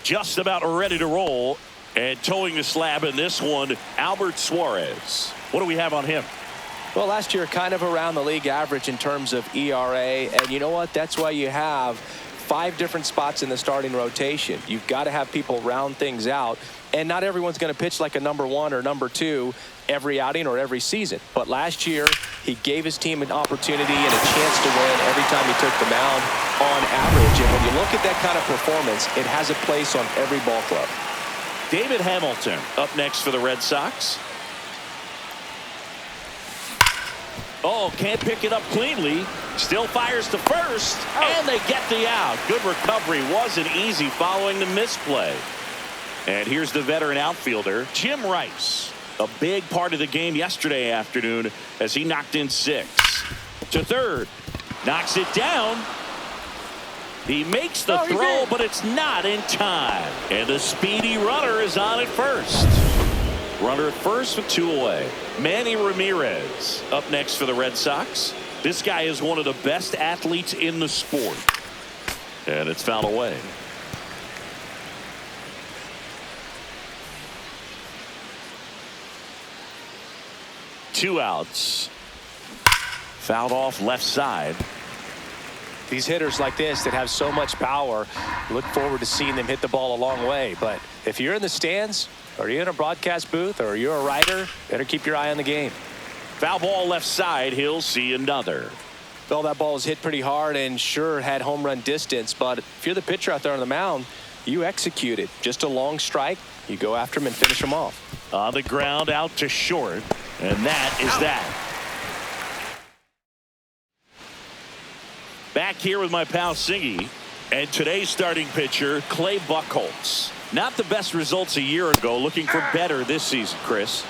just about ready to roll. And towing the slab in this one, Albert Suarez. What do we have on him? Well, last year kind of around the league average in terms of ERA. And you know what? That's why you have 5 different spots in the starting rotation. You've got to have people round things out. And not everyone's going to pitch like a number 1 or number 2 every outing or every season. But last year, he gave his team an opportunity and a chance to win every time he took the mound on average. And when you look at that kind of performance, it has a place on every ball club. David Hamilton up next for the Red Sox. Oh, can't pick it up cleanly. Still fires to first, and they get the out. Good recovery. Wasn't easy following the misplay. And here's the veteran outfielder, Jim Rice. A big part of the game yesterday afternoon as he knocked in 6. To third. Knocks it down. He makes the throw, but it's not in time. And the speedy runner is on at first. Runner at first with 2 away. Manny Ramirez up next for the Red Sox. This guy is one of the best athletes in the sport. And it's fouled away. Two outs. Fouled off left side. These hitters like this that have so much power, look forward to seeing them hit the ball a long way. But if you're in the stands, or you're in a broadcast booth, or you're a writer, better keep your eye on the game. Foul ball left side. He'll see another. Well, that ball was hit pretty hard and sure had home run distance. But if you're the pitcher out there on the mound, you execute it. Just a long strike. You go after him and finish him off. On the ground out to short. And that is that. Back here with my pal Singy. And today's starting pitcher, Clay Buchholz. Not the best results a year ago. Looking for better this season, Chris.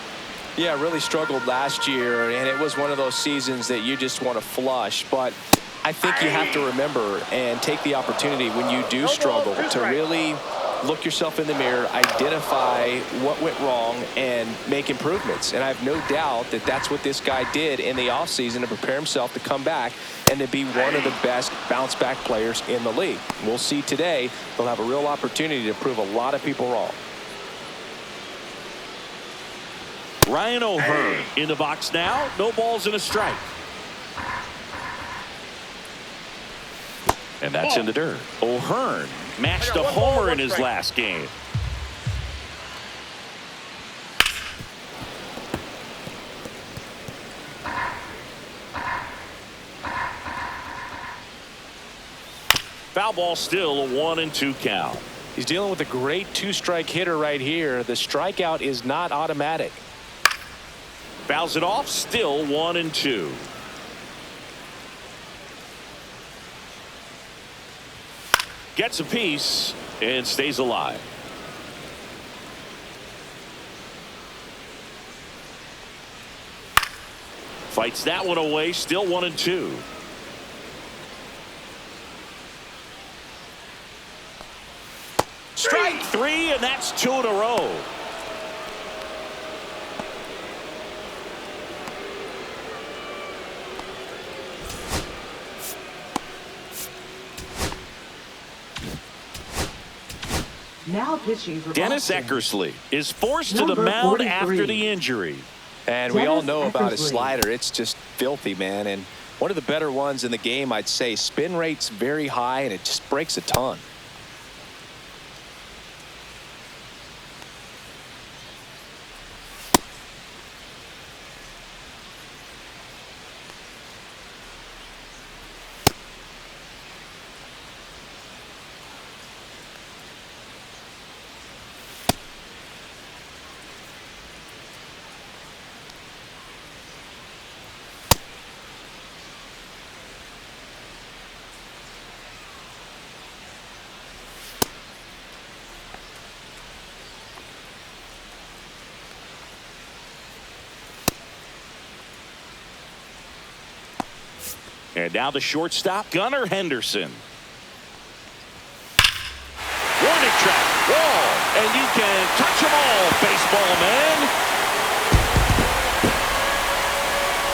Yeah, really struggled last year, and it was one of those seasons that you just want to flush. But I think you have to remember and take the opportunity when you do struggle to really look yourself in the mirror, identify what went wrong, and make improvements. And I have no doubt that that's what this guy did in the offseason to prepare himself to come back and to be one of the best bounce-back players in the league. We'll see today. They'll have a real opportunity to prove a lot of people wrong. Ryan O'Hearn in the box now. No balls and a strike. And that's in the dirt. O'Hearn matched a homer in his last game. Foul ball, still a 1-2 count. He's dealing with a great 2-strike hitter right here. The strikeout is not automatic. Fouls it off, still 1-2. Gets a piece and stays alive. Fights that one away, still 1-2. Strike 3, and that's 2 in a row. Now pitching for Dennis Boston. Eckersley is forced to the mound 43. after the injury. And we all know about his Eckersley. slider. It's just filthy, man. And one of the better ones in the game, I'd say. Spin rate's very high, and it just breaks a ton. And now the shortstop, Gunnar Henderson. Warning track, wall, and you can touch them all, baseball man.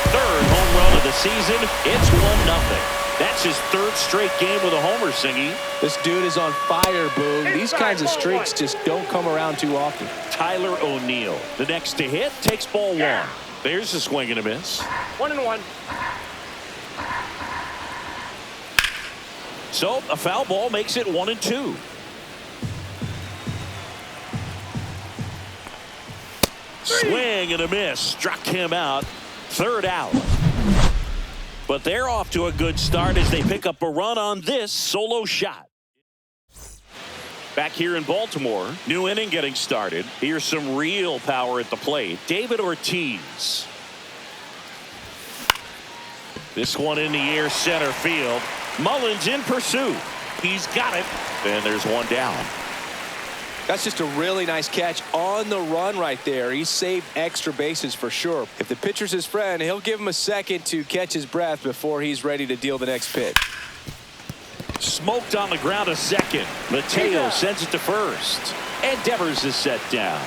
Third home run of the season. It's 1-0. That's his third straight game with a homer, Singy. This dude is on fire, Boog. These kinds of streaks just don't come around too often. Tyler O'Neill, the next to hit, takes ball one. There's a swing and a miss. 1-1. So a foul ball makes it 1-2. Swing and a miss. Struck him out. Third out. But they're off to a good start as they pick up a run on this solo shot. Back here in Baltimore, new inning getting started. Here's some real power at the plate. David Ortiz. This one in the air, center field. Mullins in pursuit. He's got it. And there's one down. That's just a really nice catch on the run right there. He saved extra bases for sure. If the pitcher's his friend, he'll give him a second to catch his breath before he's ready to deal the next pitch. Smoked on the ground a second. Mateo sends it to first. And Devers is set down.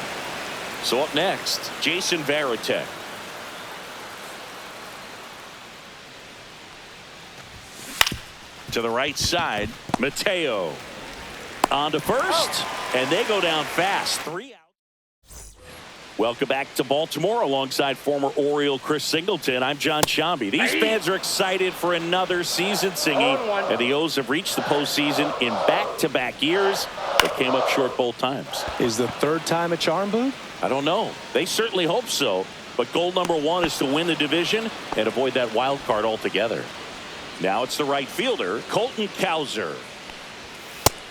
So up next, Jason Varitek. To the right side, Mateo. On to first, and they go down fast. 3 out. Welcome back to Baltimore alongside former Oriole Chris Singleton. I'm John Shambi. These fans are excited for another season, Singy, and the O's have reached the postseason in back-to-back years, but came up short both times. Is the third time a charm, Boog? I don't know. They certainly hope so, but goal number one is to win the division and avoid that wild card altogether. Now it's the right fielder, Colton Cowser.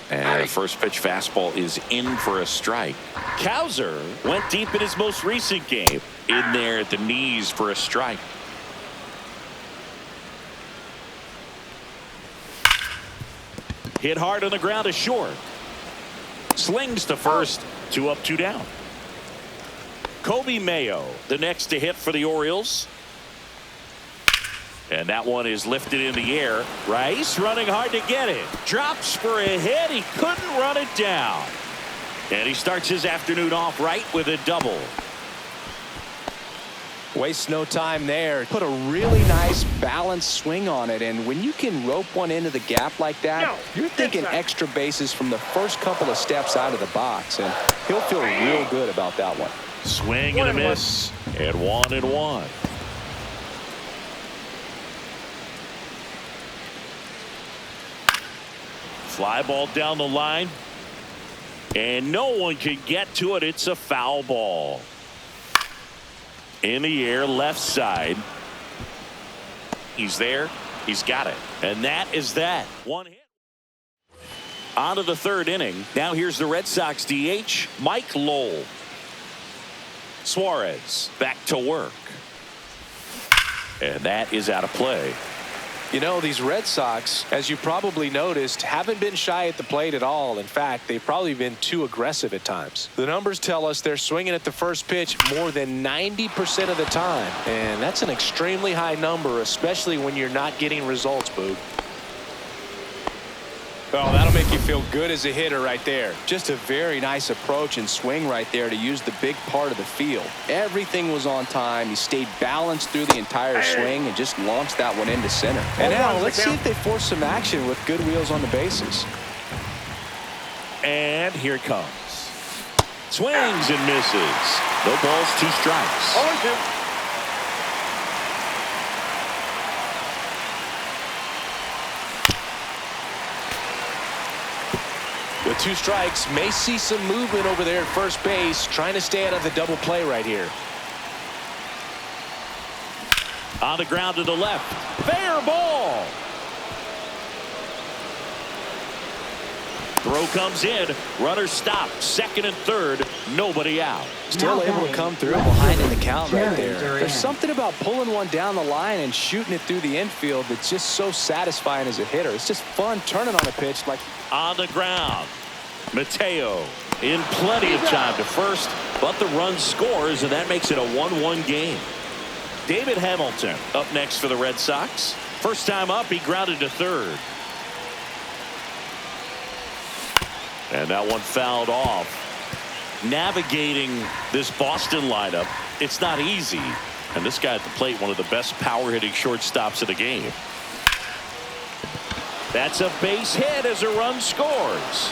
And the first pitch fastball is in for a strike. Cowser went deep in his most recent game. In there at the knees for a strike. Hit hard on the ground to short. Slings to first. 2 up, 2 down. Kobe Mayo, the next to hit for the Orioles. And that one is lifted in the air. Rice running hard to get it. Drops for a hit. He couldn't run it down. And he starts his afternoon off right with a double. Wastes no time there. Put a really nice balanced swing on it. And when you can rope one into the gap like that, you're thinking extra bases from the first couple of steps out of the box. And he'll feel real good about that one. Swing and a miss. And 1-1. Fly ball down the line. And no one can get to it. It's a foul ball. In the air, left side. He's there. He's got it. And that is that. One hit. On to the third inning. Now here's the Red Sox DH, Mike Lowell. Suarez back to work. And that is out of play. You know, these Red Sox, as you probably noticed, haven't been shy at the plate at all. In fact, they've probably been too aggressive at times. The numbers tell us they're swinging at the first pitch more than 90% of the time. And that's an extremely high number, especially when you're not getting results, Boog. Oh, that'll make you feel good as a hitter right there. Just a very nice approach and swing right there to use the big part of the field. Everything was on time. He stayed balanced through the entire swing and just launched that one into center. And now let's see if they force some action with good wheels on the bases. And here it comes. Swings and misses. No balls, 2 strikes. 0-2. With 2 strikes, may see some movement over there at first base, trying to stay out of the double play right here. On the ground to the left. Fair ball. Throw comes in. Runner stopped. Second and third. Nobody out. Still able to come through behind in the count right there. There's something about pulling one down the line and shooting it through the infield that's just so satisfying as a hitter. It's just fun turning on a pitch like. On the ground. Mateo in plenty of time to first, but the run scores, and that makes it a 1-1 game. David Hamilton up next for the Red Sox. First time up, he grounded to third. And that one fouled off. Navigating this Boston lineup, it's not easy. And this guy at the plate, one of the best power hitting shortstops of the game. That's a base hit as a run scores.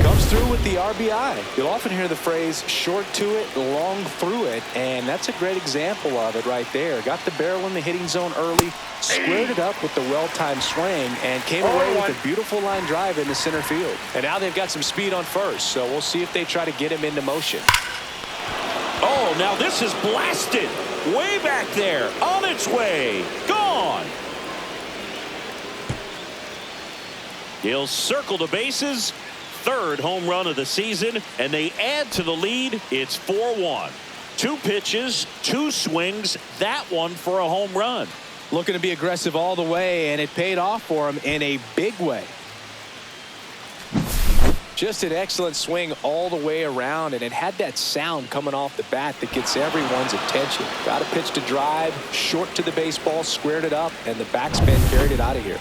Comes through with the RBI. You'll often hear the phrase short to it, long through it, and that's a great example of it right there. Got the barrel in the hitting zone early, squared it up with the well-timed swing, and came away with a beautiful line drive into center field. And now they've got some speed on first, so we'll see if they try to get him into motion. Oh, now this is blasted. Way back there. On its way. Gone. He'll circle the bases. Third home run of the season, and they add to the lead. It's 4-1. 2 pitches, 2 swings, that one for a home run. Looking to be aggressive all the way, and it paid off for him in a big way. Just an excellent swing all the way around, and it had that sound coming off the bat that gets everyone's attention. Got a pitch to drive, short to the baseball, squared it up, and the backspin carried it out of here.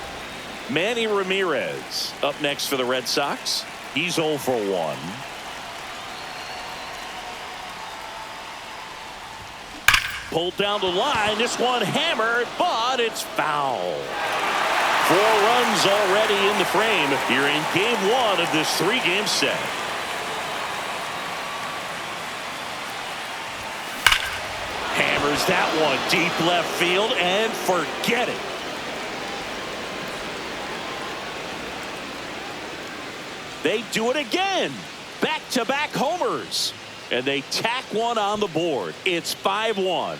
Manny Ramirez up next for the Red Sox. He's 0 for 1. Pulled down the line. This one hammered, but it's foul. 4 runs already in the frame here in game 1 of this 3-game set. Hammers that one deep left field and forget it. They do it again. Back-to-back homers. And they tack one on the board. It's 5-1.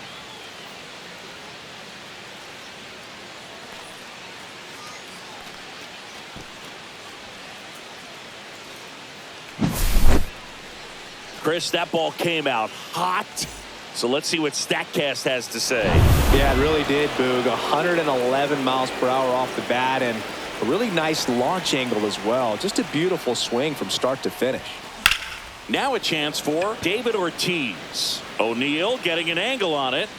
Chris, that ball came out hot. So let's see what StatCast has to say. Yeah, it really did, Boog. 111 miles per hour off the bat, and a really nice launch angle as well. Just a beautiful swing from start to finish. Now a chance for David Ortiz. O'Neill getting an angle on it.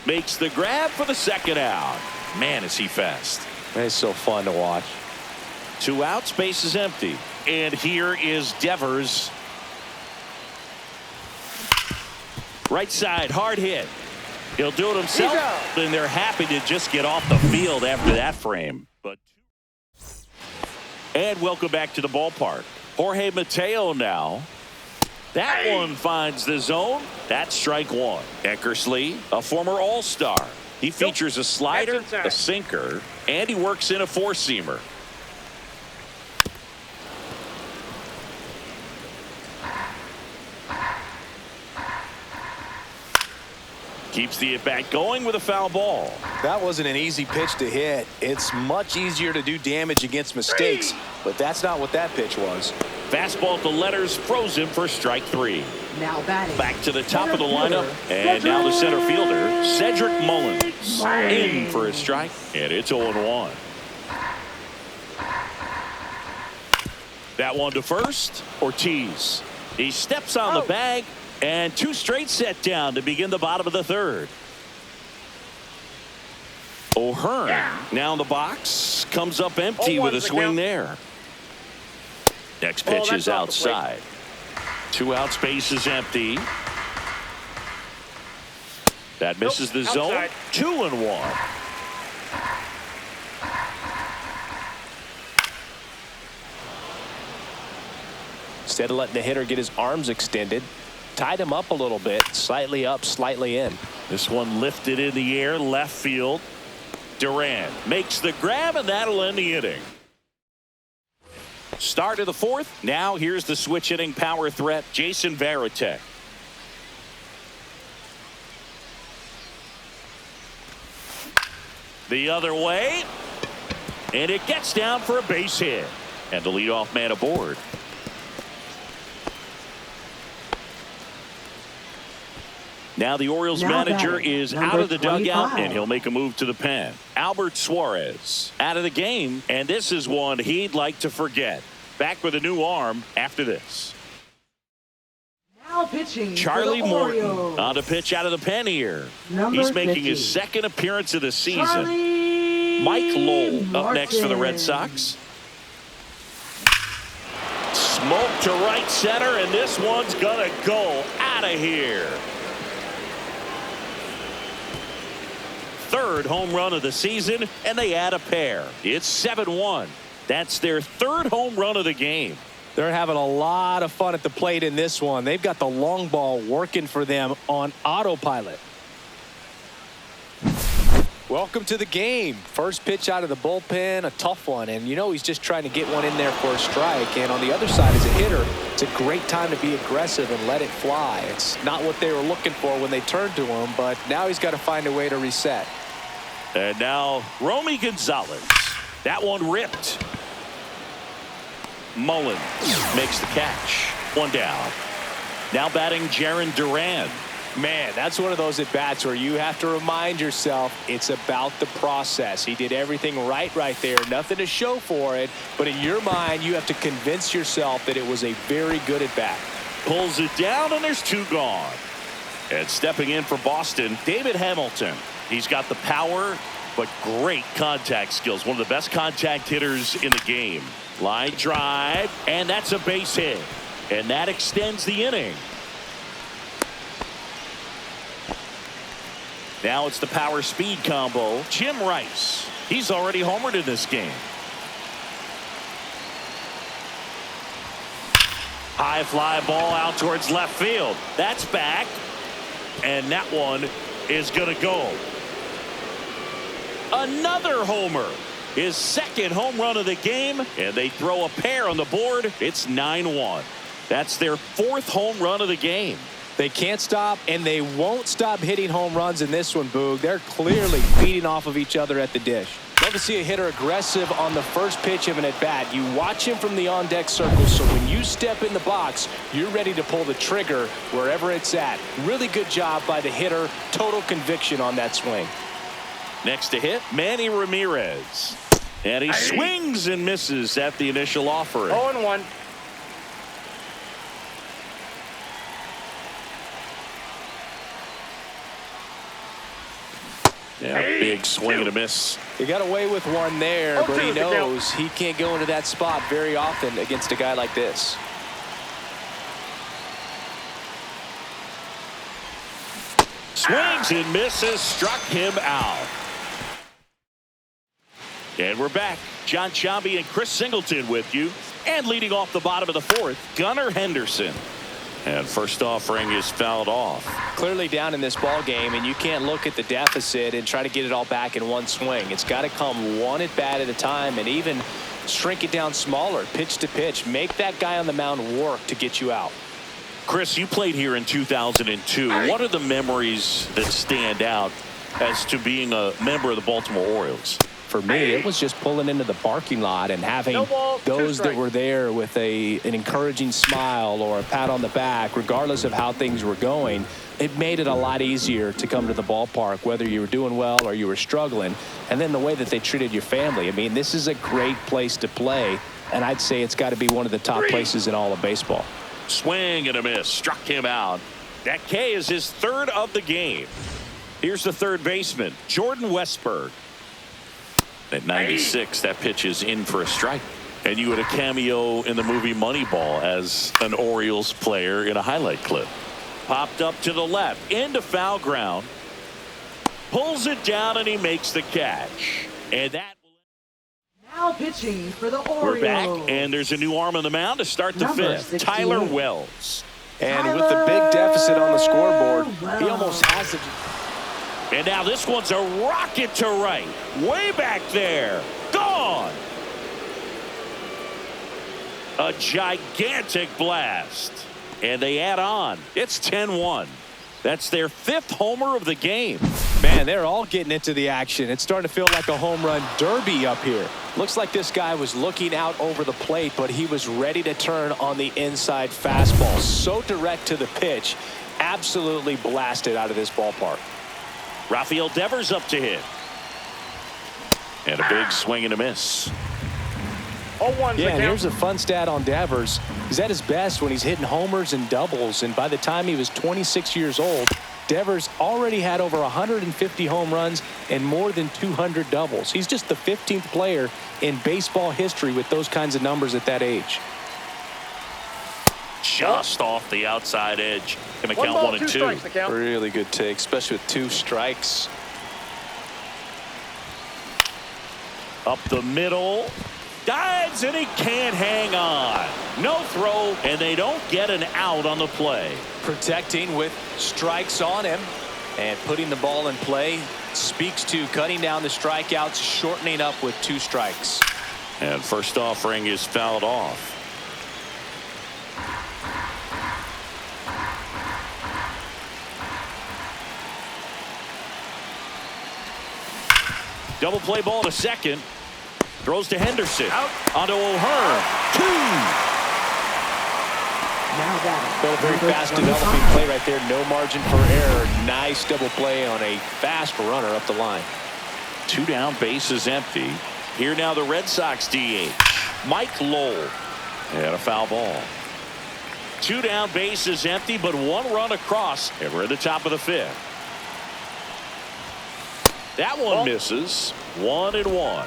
Makes the grab for the second out. Man, is he fast. It's so fun to watch. 2 outs, base is empty. And here is Devers. Right side, hard hit. He'll do it himself, and they're happy to just get off the field after that frame. And welcome back to the ballpark. Jorge Mateo now. That one finds the zone. That's strike 1. Eckersley, a former All-Star. He features a slider, a sinker, and he works in a 4-seamer. Keeps the at-bat going with a foul ball. That wasn't an easy pitch to hit. It's much easier to do damage against mistakes, but that's not what that pitch was. Fastball at the letters, frozen for strike 3. Now batting. Back to the top of the lineup, and now the center fielder, Cedric Mullins, in for a strike, and it's 0-1. That one to first, Ortiz. He steps on the bag. And 2 straight set down to begin the bottom of the 3rd. O'Hearn now in the box. Comes up empty with a swing there. Next pitch is outside. 2 outs, base is empty. That misses the zone. 2-1. Instead of letting the hitter get his arms extended, tied him up a little bit, slightly up, slightly in. This one lifted in the air, left field. Durant makes the grab, and that'll end the inning. Start of the 4th. Now here's the switch hitting power threat, Jason Varitek. The other way. And it gets down for a base hit. And the leadoff man aboard. Now the Orioles manager is out of the dugout, and he'll make a move to the pen. Albert Suarez out of the game, and this is one he'd like to forget. Back with a new arm after this. Now pitching Charlie for the Morton Orioles. on a pitch out of the pen here. Number He's making 50. his 2nd appearance of the season. Charlie Mike Lowell up Martin. next for the Red Sox. Smoke to right center, and this one's gonna go out of here. third home run of the season, and they add a pair. It's 7-1. That's their third home run of the game. They're having a lot of fun at the plate in this one. They've got the long ball working for them on autopilot. Welcome to the game. First pitch out of the bullpen, a tough one. And you know he's just trying to get one in there for a strike. And on the other side as a hitter, it's a great time to be aggressive and let it fly. It's not what they were looking for when they turned to him, but now he's got to find a way to reset. And now Romy Gonzalez. That one ripped. Mullins makes the catch. One down. Now batting Jarren Duran. Man, that's one of those at-bats where you have to remind yourself it's about the process. He did everything right there. Nothing to show for it. But in your mind, you have to convince yourself that it was a very good at-bat. Pulls it down, and there's two gone. And stepping in for Boston, David Hamilton. He's got the power, but great contact skills. One of the best contact hitters in the game. Line drive, and that's a base hit. And that extends the inning. Now it's the power speed combo. Jim Rice. He's already homered in this game. High fly ball out towards left field. That's back. And that one is going to go. Another homer. His second home run of the game. And they throw a pair on the board. It's 9-1. That's their fourth home run of the game. They can't stop, and they won't stop hitting home runs in this one, Boog. They're clearly feeding off of each other at the dish. Love to see a hitter aggressive on the first pitch of an at-bat. You watch him from the on-deck circle, so when you step in the box, you're ready to pull the trigger wherever it's at. Really good job by the hitter. Total conviction on that swing. Next to hit, Manny Ramirez. And he swings and misses at the initial offering. 0-1. Yeah, big swing and a miss. He got away with one there, but he knows he can't go into that spot very often against a guy like this. Swings and misses, struck him out. And we're back. John Chambi and Chris Singleton with you. And leading off the bottom of the fourth, Gunnar Henderson. And first offering is fouled off. Clearly down in this ball game, and you can't look at the deficit and try to get it all back in one swing. It's got to come one at bat at a time, and even shrink it down smaller, pitch to pitch. Make that guy on the mound work to get you out. Chris, you played here in 2002. What are the memories that stand out as to being a member of the Baltimore Orioles? For me, it was just pulling into the parking lot and having those that were there with an encouraging smile or a pat on the back, regardless of how things were going. It made it a lot easier to come to the ballpark, whether you were doing well or you were struggling. And then the way that they treated your family. I mean, this is a great place to play, and I'd say it's got to be one of the top places in all of baseball. Swing and a miss, struck him out. That K is his third of the game. Here's the third baseman, Jordan Westburg. At 96, that pitch is in for a strike. And you had a cameo in the movie Moneyball as an Orioles player in a highlight clip. Popped up to the left, into foul ground. Pulls it down, and he makes the catch. And that. Now pitching for the Orioles. We're back, and there's a new arm on the mound to start the fifth. 68. Tyler Wells. And with the big deficit on the scoreboard, he almost has it. And now this one's a rocket to right. Way back there. Gone. A gigantic blast. And they add on. It's 10-1. That's their fifth homer of the game. Man, they're all getting into the action. It's starting to feel like a home run derby up here. Looks like this guy was looking out over the plate, but he was ready to turn on the inside fastball. So direct to the pitch. Absolutely blasted out of this ballpark. Rafael Devers up to hit. And a big swing and a miss. 0-1. Yeah, and here's a fun stat on Devers. He's at his best when he's hitting homers and doubles, and by the time he was 26 years old, Devers already had over 150 home runs and more than 200 doubles. He's just the 15th player in baseball history with those kinds of numbers at that age. Just off the outside edge. Gonna count 1 and 2. Really good take, especially with 2 strikes. Up the middle. Dives, and he can't hang on. No throw, and they don't get an out on the play. Protecting with strikes on him and putting the ball in play speaks to cutting down the strikeouts, shortening up with 2 strikes. And first offering is fouled off. Double play ball to second. Throws to Henderson. Out. Onto O'Hearn. 2. Now that Well, a very fast developing play right there. No margin for error. Nice double play on a fast runner up the line. 2 down, bases empty. Here now the Red Sox DH. Mike Lowell. And a foul ball. 2 down, bases empty, but 1 run across. And we're at the top of the 5th. That one misses. 1-1.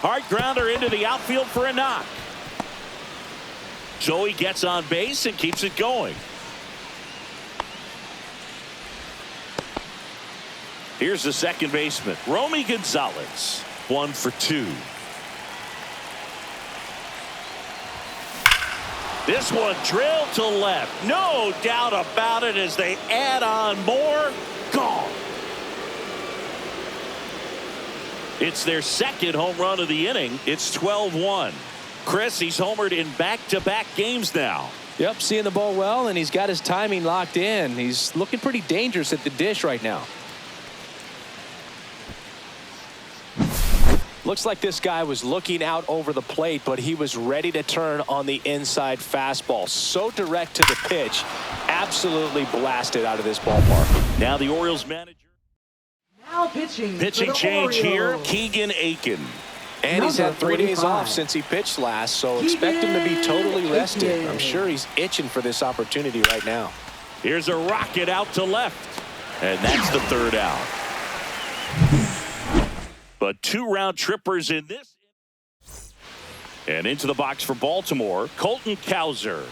Hard grounder into the outfield for a knock. Joey gets on base and keeps it going. Here's the second baseman, Romy Gonzalez. 1 for 2. This one drilled to left. No doubt about it as they add on more. Gone. It's their second home run of the inning. It's 12-1. Chris, he's homered in back-to-back games now. Yep, seeing the ball well, and he's got his timing locked in. He's looking pretty dangerous at the dish right now. Looks like this guy was looking out over the plate, but he was ready to turn on the inside fastball. So direct to the pitch. Absolutely blasted out of this ballpark. Now the Orioles manager. now pitching Change here, Orioles. Keegan Aiken. And he's had 3 days off since he pitched last, so expect him to be totally rested. I'm sure he's itching for this opportunity right now. Here's a rocket out to left. And that's the 3rd out. But 2 round trippers in this. And into the box for Baltimore, Colton Cowser.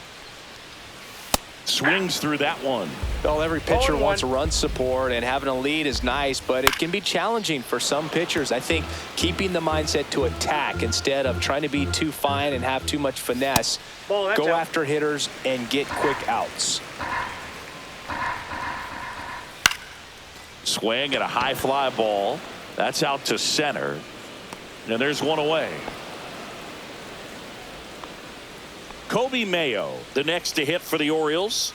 Swings through that one. Well, every pitcher wants run support, and having a lead is nice, but it can be challenging for some pitchers. I think keeping the mindset to attack instead of trying to be too fine and have too much finesse. Go after hitters and get quick outs. Swing and a high fly ball. That's out to center. And there's one away. Kobe Mayo, the next to hit for the Orioles.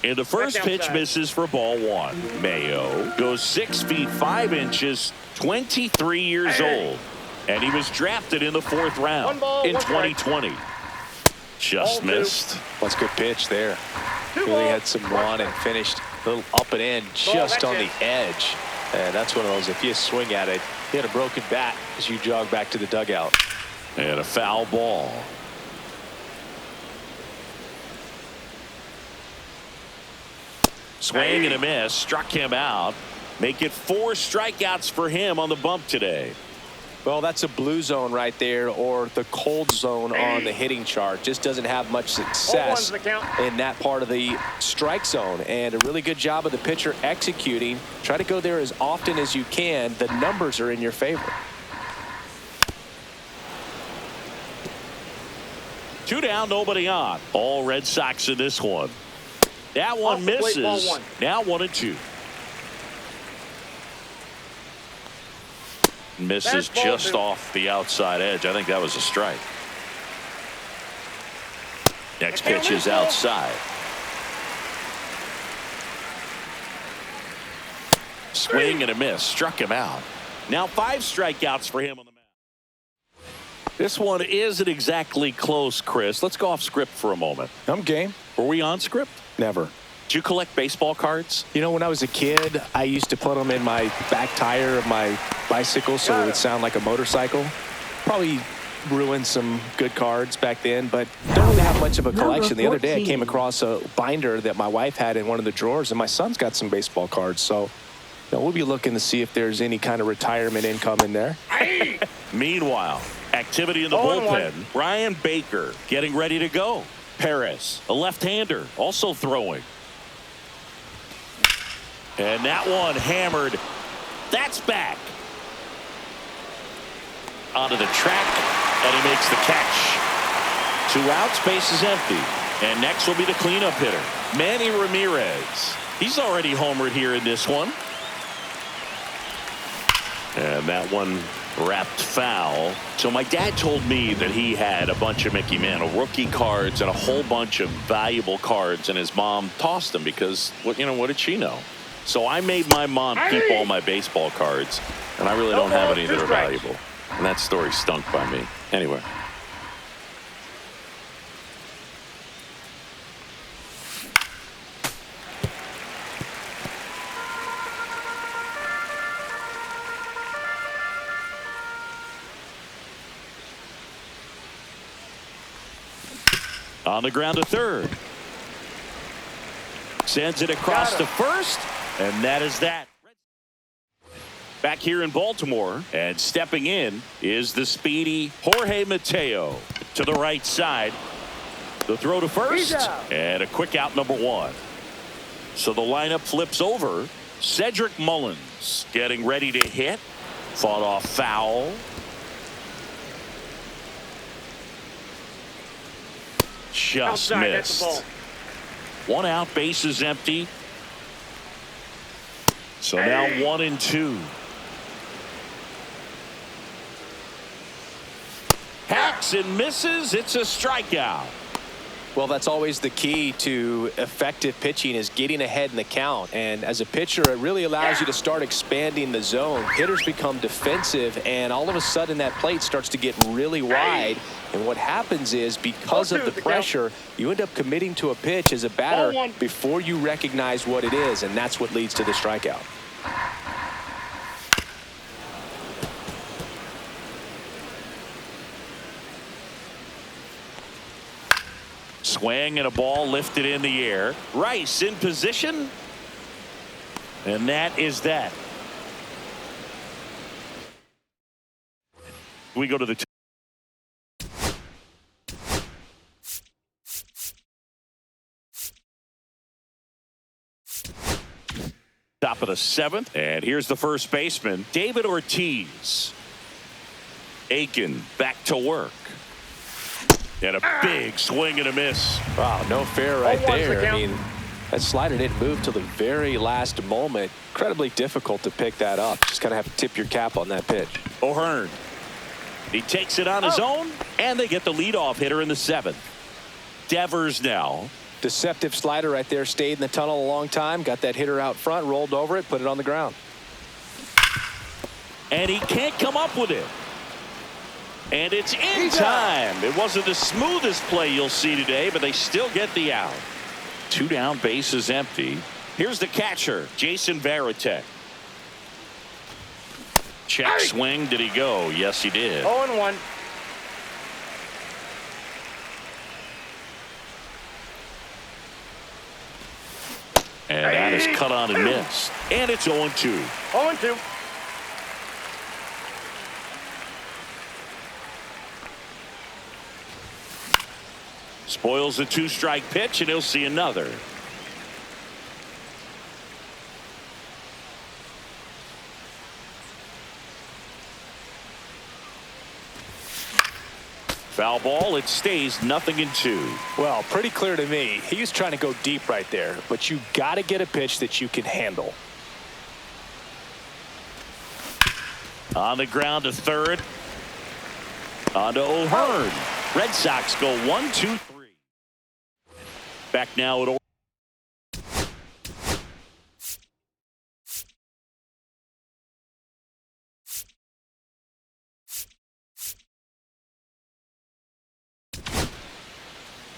And the first pitch misses for ball 1. Mayo goes 6 feet 5 inches, 23 years old. And he was drafted in the 4th round in 2020. Just missed. That's a good pitch there. Really had some run and finished a little up and in just on the edge. And that's one of those, if you swing at it, you had a broken bat as you jog back to the dugout. And a foul ball. Swing and a miss. Struck him out. Make it 4 strikeouts for him on the bump today. Well, that's a blue zone right there, or the cold zone on the hitting chart. Just doesn't have much success in that part of the strike zone. And a really good job of the pitcher executing. Try to go there as often as you can. The numbers are in your favor. 2 down, nobody on. All Red Sox in this one. That one misses. Now 1-2. Misses just off the outside edge. I think that was a strike. Next pitch is outside. Swing and a miss. Struck him out. Now 5 strikeouts for him on the mound. This one isn't exactly close, Chris. Let's go off script for a moment. I'm game. Were we on script? Never. Did you collect baseball cards? You know, when I was a kid, I used to put them in my back tire of my bicycle so it would sound like a motorcycle. Probably ruined some good cards back then, but don't really have much of a collection. The other day I came across a binder that my wife had in one of the drawers, and my son's got some baseball cards. So, you know, we'll be looking to see if there's any kind of retirement income in there. Meanwhile, activity in the bullpen. Ryan Baker getting ready to go. Perez, a left-hander, also throwing. And that one hammered. That's back. Onto the track, and he makes the catch. 2 outs, base is empty. And next will be the cleanup hitter, Manny Ramirez. He's already homered here in this one. And that one wrapped foul. So my dad told me that he had a bunch of Mickey Mantle rookie cards and a whole bunch of valuable cards, and his mom tossed them because, what did she know? So I made my mom keep all my baseball cards, and I really don't have any that are valuable. And that story stunk by me. Anyway. On the ground to third. Sends it across to first, and that is that. Back here in Baltimore, and stepping in is the speedy Jorge Mateo to the right side. The throw to first, and a quick out, number 1. So the lineup flips over. Cedric Mullins getting ready to hit. Fought off foul. Just Outside, missed. that's the ball. 1 out, base is empty. So now 1-2. Hacks and misses. It's a strikeout. Well, that's always the key to effective pitching, is getting ahead in the count. And as a pitcher, it really allows you to start expanding the zone. Hitters become defensive, and all of a sudden that plate starts to get really wide. And what happens is, because of the pressure, you end up committing to a pitch as a batter before you recognize what it is, and that's what leads to the strikeout. Swing and a ball lifted in the air. Rice in position. And that is that. We go to the top of the 7th. And here's the first baseman, David Ortiz. Aiken back to work. And a big swing and a miss. Wow, no fair right there. I mean, that slider didn't move till the very last moment. Incredibly difficult to pick that up. Just kind of have to tip your cap on that pitch. O'Hearn. He takes it on his own, and they get the leadoff hitter in the 7th. Devers now. Deceptive slider right there. Stayed in the tunnel a long time. Got that hitter out front, rolled over it, put it on the ground. And he can't come up with it. And it's in time. It wasn't the smoothest play you'll see today, but they still get the out. 2 down, base is empty. Here's the catcher, Jason Varitek. Check swing. Did he go? Yes, he did. 0-1. And that is cut on and missed. And it's 0-2. 0-2. Spoils the 2-strike pitch, and he'll see another. Foul ball. It stays 0-2. Well, pretty clear to me. He was trying to go deep right there, but you got to get a pitch that you can handle. On the ground to third. On to O'Hearn. Red Sox go 1-2-3. Back now at Orioles.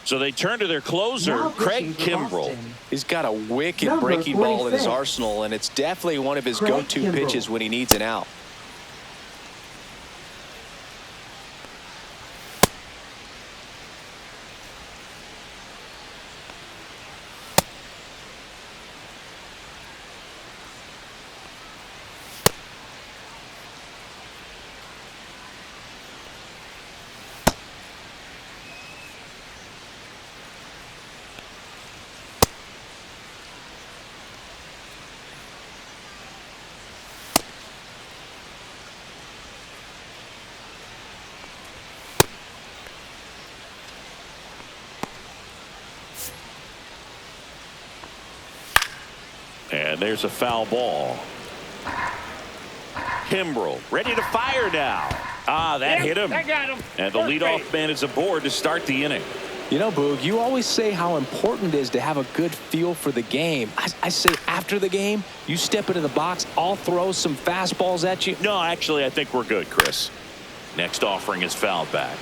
So they turn to their closer, Craig Kimbrell. He's got a wicked breaking ball in his arsenal, and it's definitely one of his go-to pitches when he needs an out. And there's a foul ball. Kimbrel ready to fire now. That hit him. I got him. And the leadoff man is aboard to start the inning. You know, Boog, you always say how important it is to have a good feel for the game. I say after the game, you step into the box, I'll throw some fastballs at you. No, actually, I think we're good, Chris. Next offering is fouled back.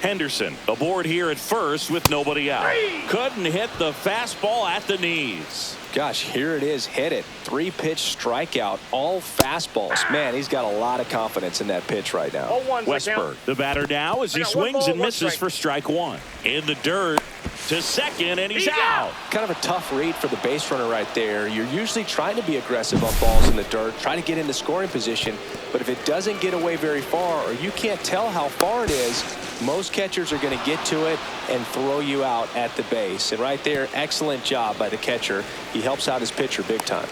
Henderson aboard here at first with nobody out. Couldn't hit the fastball at the knees. Gosh, here it is. Hit it. 3-pitch strikeout. All fastballs. Man, he's got a lot of confidence in that pitch right now. 0-1's Westberg, the batter now as he swings and misses for strike one. In the dirt to second, and he's out. Kind of a tough read for the base runner right there. You're usually trying to be aggressive on balls in the dirt, trying to get into scoring position. But if it doesn't get away very far, or you can't tell how far it is, most catchers are going to get to it and throw you out at the base. And right there, excellent job by the catcher. He helps out his pitcher big time.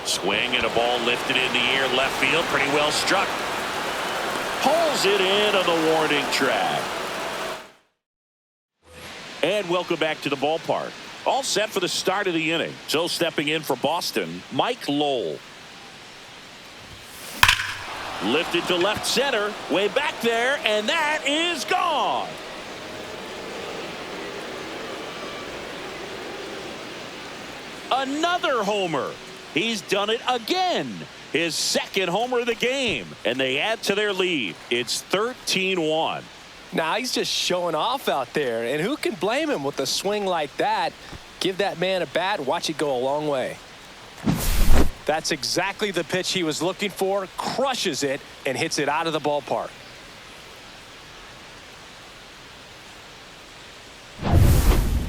Swing and a ball lifted in the air left field. Pretty well struck. Pulls it in on the warning track. And welcome back to the ballpark. All set for the start of the inning. So stepping in for Boston, Mike Lowell. Lifted to left center, way back there, and that is gone. Another homer. He's done it again. His second homer of the game, and they add to their lead. It's 13-1. Now he's just showing off out there, and who can blame him with a swing like that? Give that man a bat, watch it go a long way. That's exactly the pitch he was looking for. Crushes it and hits it out of the ballpark.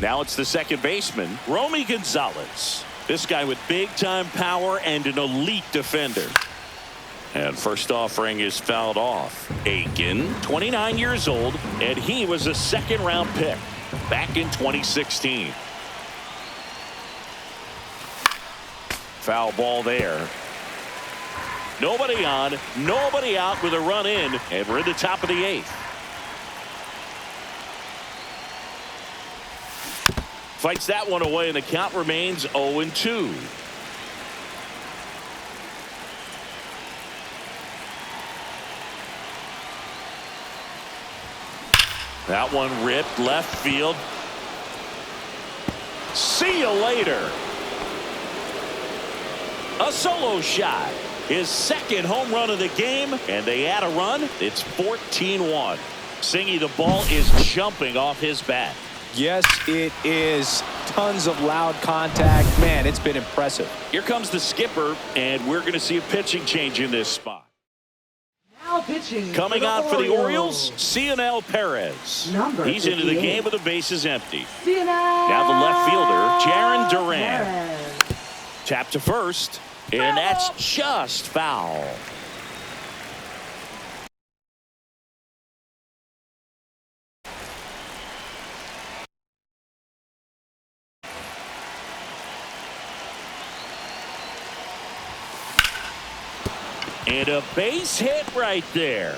Now it's the second baseman, Romy Gonzalez. This guy with big-time power and an elite defender. And first offering is fouled off. Aiken, 29 years old, and he was a second-round pick back in 2016. Foul ball there. Nobody on, nobody out with a run in, and we're in the top of the eighth. Fights that one away, and the count remains 0-2. That one ripped left field. See you later. A solo shot. His second home run of the game, and they add a run. It's 14-1. Singy, the ball is jumping off his bat. Yes, it is. Tons of loud contact. Man, it's been impressive. Here comes the skipper, and we're going to see a pitching change in this spot. Now pitching. Coming out for the Orioles, Cionel Perez. He's into the game with the bases empty. Now the left fielder, Jaron Duran. Tap to first, and that's just foul. And a base hit right there.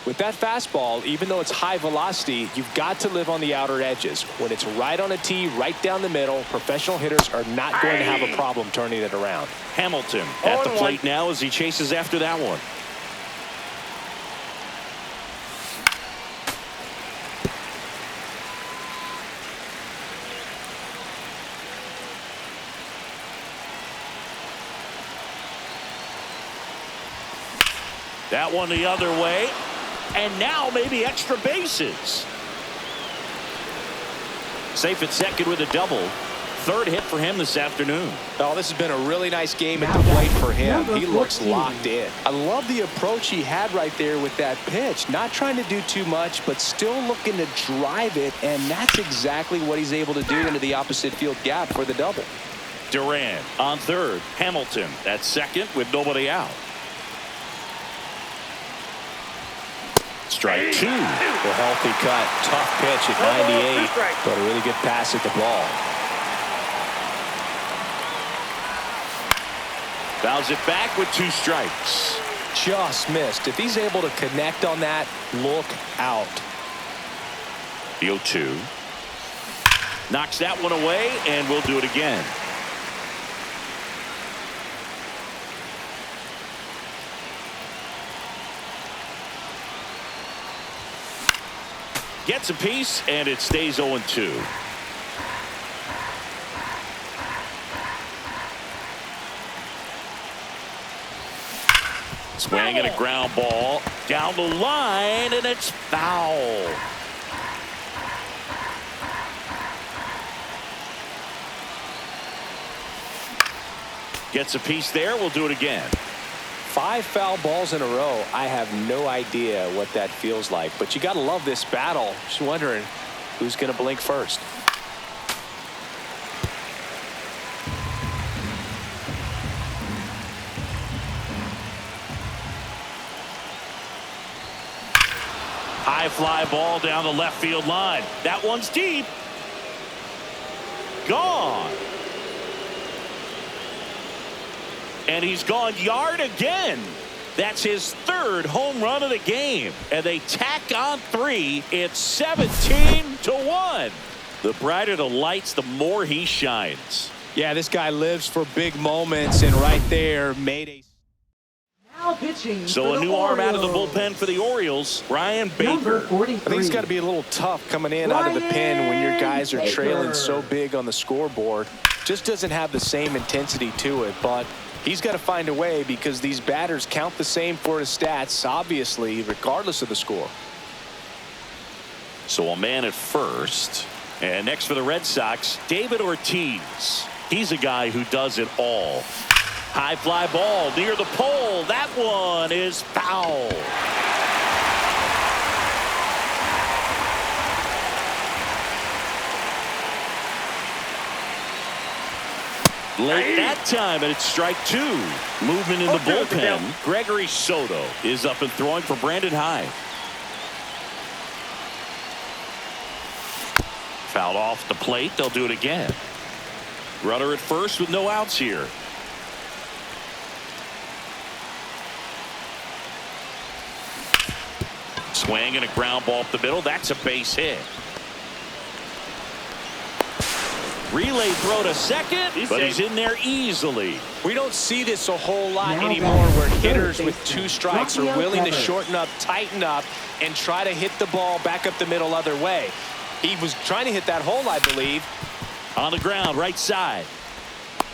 With that fastball, even though it's high velocity, you've got to live on the outer edges. When it's right on a tee, right down the middle, professional hitters are not going to have a problem turning it around. Hamilton at the plate now as he chases after that one. That one the other way. And now maybe extra bases. Safe at second with a double. Third hit for him this afternoon. Oh, this has been a really nice game at the plate for him. He looks locked in. I love the approach he had right there with that pitch. Not trying to do too much, but still looking to drive it. And that's exactly what he's able to do into the opposite field gap for the double. Duran on third. Hamilton at second with nobody out. Strike two. A healthy cut. Tough pitch at 98, but a really good pass at the ball. Fouls it back with two strikes. just missed. If he's able to connect on that, look out. The 0-2. Knocks that one away, and we'll do it again. Gets a piece, and it stays 0-2. Swing and a ground ball down the line, and it's foul. Gets a piece there. We'll do it again. 5 foul balls in a row. I have no idea what that feels like, but you got to love this battle. Just wondering who's going to blink first. High fly ball down the left field line. That one's deep. Gone. And he's gone yard again. That's his 3rd home run of the game. And they tack on 3. It's 17-1. The brighter the lights, the more he shines. Yeah, this guy lives for big moments, and right there made a... Now pitching. So a new arm out of the bullpen for the Orioles, Ryan Number Baker. 43. I think it's got to be a little tough coming in out of the pen when your guys are trailing so big on the scoreboard. Just doesn't have the same intensity to it, but he's got to find a way because these batters count the same for his stats, obviously, regardless of the score. So a man at first. And next for the Red Sox, David Ortiz. He's a guy who does it all. High fly ball near the pole. That one is foul. Late that time, and it's strike 2. Movement in the bullpen. Gregory Soto is up and throwing for Brandon Hyde. Fouled off the plate. They'll do it again. Runner at first with no outs here. Swing and a ground ball up the middle. That's a base hit. Relay throw to second, but he's in there easily. We don't see this a whole lot anymore where hitters with 2 strikes are willing to shorten up, tighten up, and try to hit the ball back up the middle other way. He was trying to hit that hole, I believe. On the ground, right side.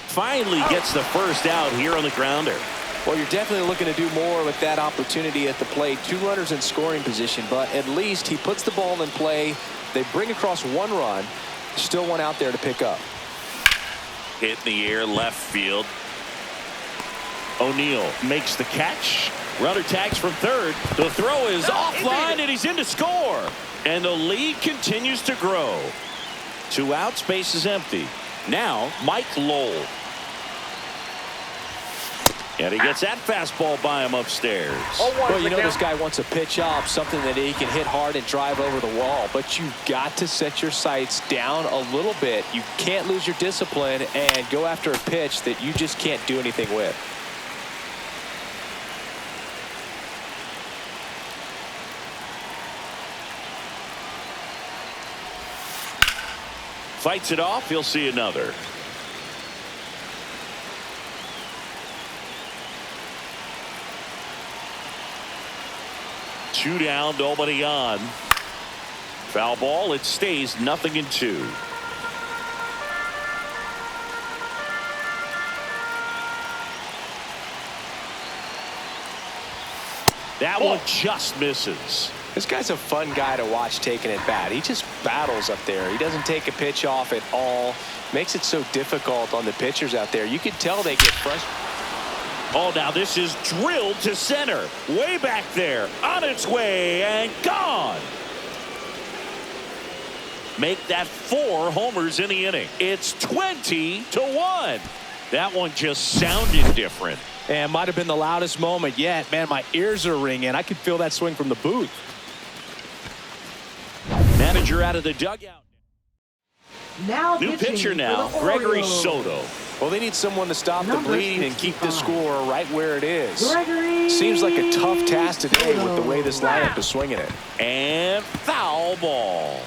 Finally gets the first out here on the grounder. Well, you're definitely looking to do more with that opportunity at the plate. 2 runners in scoring position, but at least he puts the ball in play. They bring across 1 run. Still 1 out there to pick up. Hit in the air, left field. O'Neill makes the catch. Runner tags from third. The throw is offline, and he's in to score. And the lead continues to grow. 2 outs, base is empty. Now, Mike Lowell. And he gets that fastball by him upstairs. Well, you know this guy wants a pitch up, something that he can hit hard and drive over the wall. But you've got to set your sights down a little bit. You can't lose your discipline and go after a pitch that you just can't do anything with. Fights it off. He'll see another. Two down, nobody on. Foul ball. It stays 0-2. That one just misses. This guy's a fun guy to watch taking at bat. He just battles up there. He doesn't take a pitch off at all. Makes it so difficult on the pitchers out there. You can tell they get frustrated. Oh, now this is drilled to center. Way back there. On its way and gone. Make that 4 homers in the inning. It's 20-1. That one just sounded different. And might have been the loudest moment yet. Man, my ears are ringing. I could feel that swing from the booth. Manager out of the dugout. Now New pitcher now, Gregory Soto. Well, they need someone to stop the Number bleeding and keep the 65. score right where it is. Gregory Seems like a tough task today with the way this lineup is swinging it. And foul ball.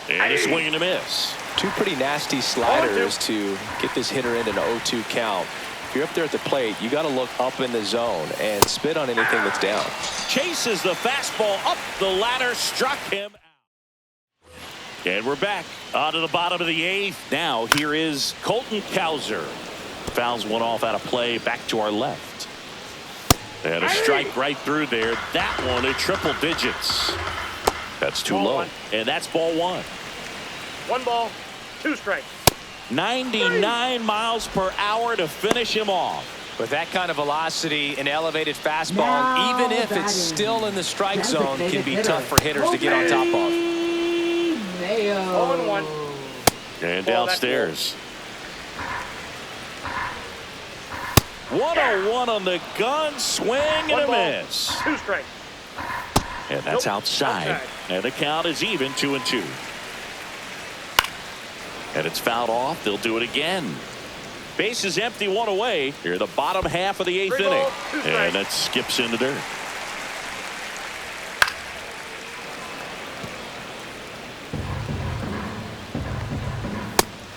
And a swing and a miss. Two pretty nasty sliders to get this hitter into an 0-2 count. If you're up there at the plate, you got to look up in the zone and spit on anything that's down. Chases the fastball up the ladder, struck him out. And we're back on to the bottom of the 8th. Now here is Colton Cowser. Fouls one off out of play, back to our left. And a strike right through there. That one at triple digits. That's too low. And that's ball 1. 1 ball, 2 strikes. 99 miles per hour to finish him off. With that kind of velocity, an elevated fastball, Now even if it's batting. still in the strike zone, can be Designated tough for hitters to get on top of. Mayo. 0-1. And Ball, downstairs. 101 on the gun, swing and 1 a ball, miss. 2 strikes. And that's outside. Outside. And the count is even, 2-2. And it's fouled off. They'll do it again. Base is empty, 1 away. Here, the bottom half of the 8th 3 inning. balls, 2 strikes. And that skips into dirt.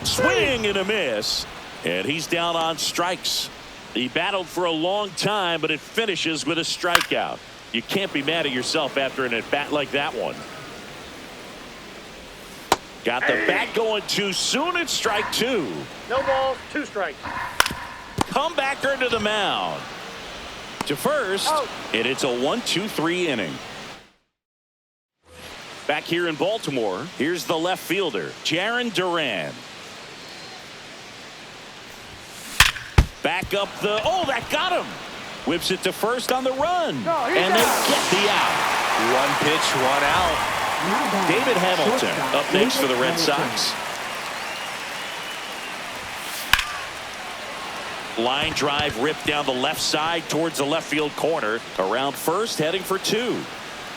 Swing and a miss. And he's down on strikes. He battled for a long time, but it finishes with a strikeout. You can't be mad at yourself after an at-bat like that one. Got the bat going too soon. It's strike 2. No balls, 2 strikes. Comebacker to the mound. To first, Out. and it's a 1-2-3 inning. Back here in Baltimore, here's the left fielder, Jarren Duran. Back up the, that got him. Whips it to first on the run. And they get the out. 1 pitch, 1 out. Now batting. David Hamilton Shortstop, up next for the David Red Hamilton. Sox. Line drive ripped down the left side towards the left field corner. Around first, heading for 2.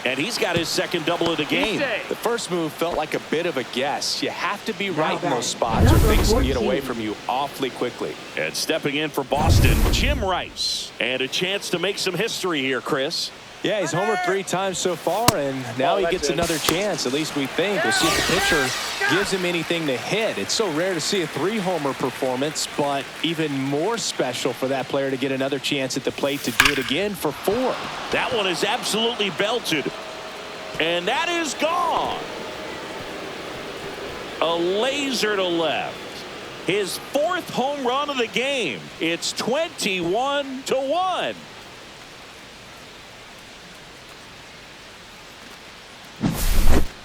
And he's got his second double of the game. The first move felt like a bit of a guess. You have to be Now right in batting. those spots or Number things can get 14. away from you awfully quickly. And stepping in for Boston, Jim Rice. And a chance to make some history here, Chris. Yeah, he's homered 3 times so far, and now he that's gets it. another chance. At least we think. We'll see if the pitcher gives him anything to hit. It's so rare to see a 3-homer performance, but even more special for that player to get another chance at the plate to do it again for 4. That one is absolutely belted. And that is gone. A laser to left. His 4th home run of the game. It's 21-1.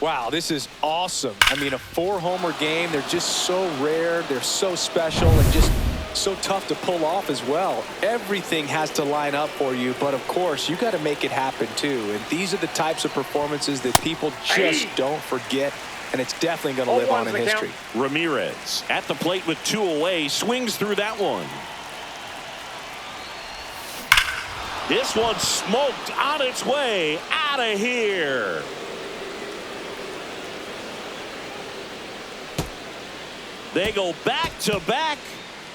Wow, this is awesome. I mean, a 4-homer game, they're just so rare, they're so special, and just so tough to pull off as well. Everything has to line up for you, but of course, you got to make it happen too. And these are the types of performances that people just don't forget, and it's definitely going to live on in history. Ramirez at the plate with 2 away, swings through that one. This one smoked on its way out of here. They go back to back.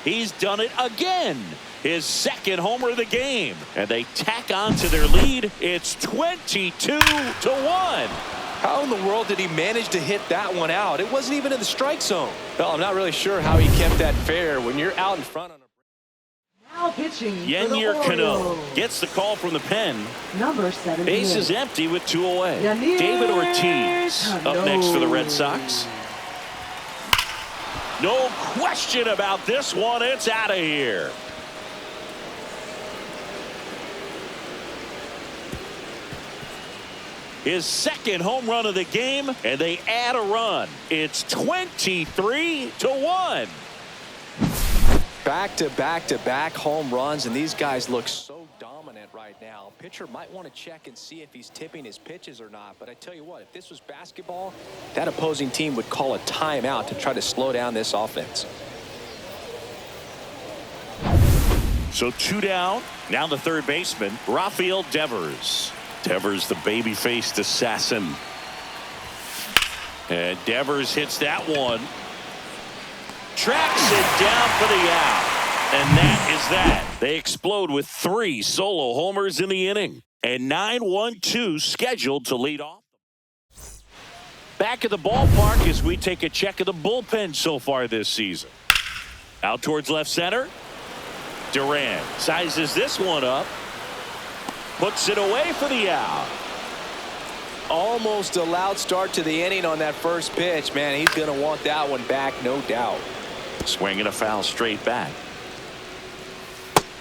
He's done it again. His 2nd homer of the game. And they tack on to their lead. It's 22-1. How in the world did he manage to hit that one out? It wasn't even in the strike zone. Well, I'm not really sure how he kept that fair when you're out in front on a. Now pitching for the Yennier Cano Orioles. gets the call from the pen. Number 78. Base is empty with 2 away. Yennier David Ortiz up Cano. next for the Red Sox. No question about this one. It's out of here. His 2nd home run of the game, and they add a run. It's 23-1. Back-to-back-to-back home runs, and these guys look so dominant right now. Pitcher might want to check and see if he's tipping his pitches or not, but I tell you what, if this was basketball, that opposing team would call a timeout to try to slow down this offense. So 2 down. Now the third baseman, Rafael Devers. Devers, the baby-faced assassin. And Devers hits that one. Tracks it down for the out. And that is that. They explode with 3 solo homers in the inning. And 9-1-2 scheduled to lead off. Back at the ballpark as we take a check of the bullpen so far this season. Out towards left center. Duran sizes this one up. Puts it away for the out. Almost a loud start to the inning on that first pitch. Man, he's going to want that one back, no doubt. Swinging a foul straight back.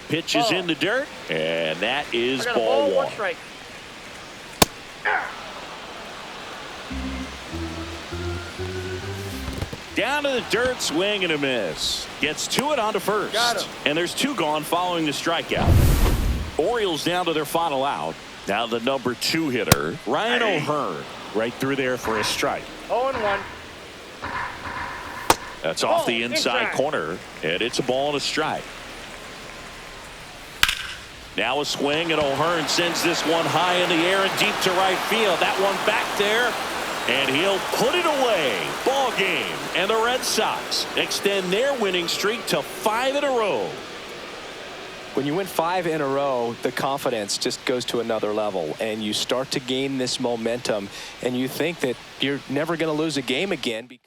Pitch is in the dirt, and that is ball 1. Strike. Down to the dirt, swing and a miss. Gets to it onto first. And there's 2 gone following the strikeout. Orioles down to their final out. Now the number 2 hitter, Ryan O'Hearn, right through there for a strike. 0-1. That's off the inside corner, and it's a ball and a strike. Now a swing, and O'Hearn sends this one high in the air and deep to right field. That one back there, and he'll put it away. Ball game, and the Red Sox extend their winning streak to 5 in a row. When you win 5 in a row, the confidence just goes to another level, and you start to gain this momentum, and you think that you're never going to lose a game again because